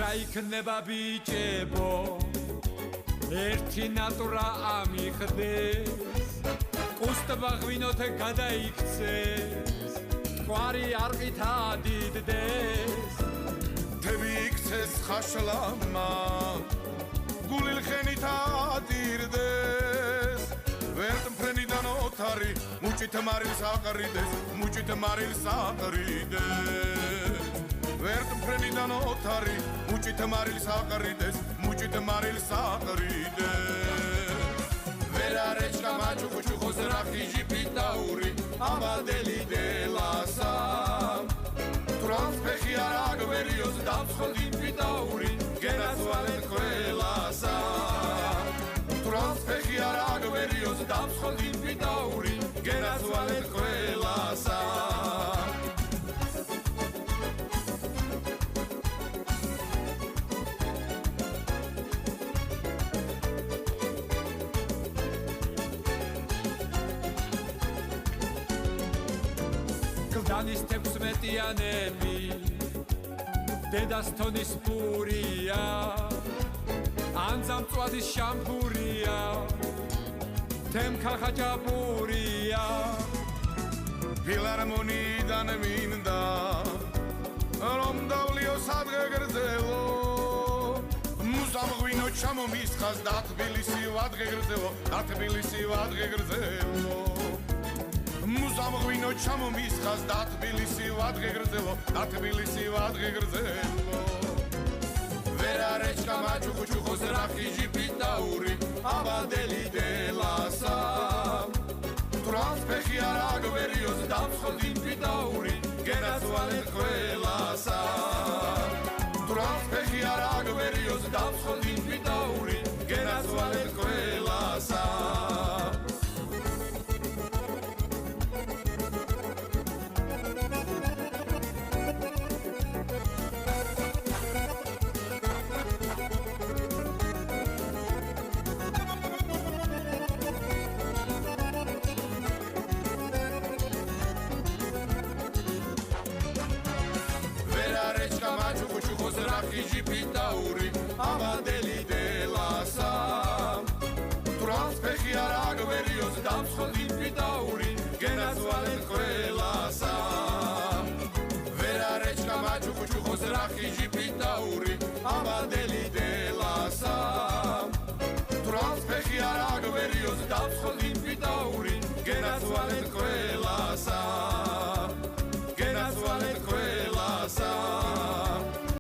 გაიქნება ბიჭებო ერთი ნატურა ამიხდეს კუსტბა ღვინოთ გადაიქცეს თყვარი არყით ადიდდეს თები იქცეს ხაშლამა გულილხენით ადირდეს ვერტმფრენიდან ოთარი მუჭით მარილს აყრიდეს მუჭით მარილს აყრიდეს ვერტმფრენიდან ოთარი მუჭით მარილს აყრიდეს მუჭით მარილს აყრიდეს ვერარეჩკა მაჩუხუჩუხოს რახიჟი პიტაური ამადელი დელასა თრანსფეხი არაგვერიოს დამცხოდი პიტაური გენაცვალეთ ყველასა თრანსფეხი არაგვერიოს დამცხოდი პიტაური გენაცვალეთ ყველასა გლდანის 16-იანები დედას თონის პურია ანძამწვადის შამპურია თემქალხაჭაპურია ფილარმონიიდან მინდა რომ დავლიო სადღე გრძელო მუზამ ღვინო ჩამომისხას და თბილისი ვადღე გრძელო და თბილისი ვადღე გრძელო მუზამ ღვინო ჩამომისხას და თბილისი ვადღე გრძელო და თბილისი ვადღე გრძელო ვერარეჩკა მაჩუხუჩუხოს რახიჟი პიტაური ამადელი დელასა თრანსფეხი არაგვერიოს დამცხოდი პიტაური გენაცვალეთ ყველასა თრანსფეხი არაგვერიოს დამცხოდი პიტაური გენაცვალეთ ყველასა მაჩუხუჩუხოს რახიჟი პიტაური ამადელი დელასა თრანსფეხი არაგვერიოს დამცხოდი პიტაური გენაცვალეთ ყველასა ვერარეჩკა მაჩუხუჩუხოს რახიჟი პიტაური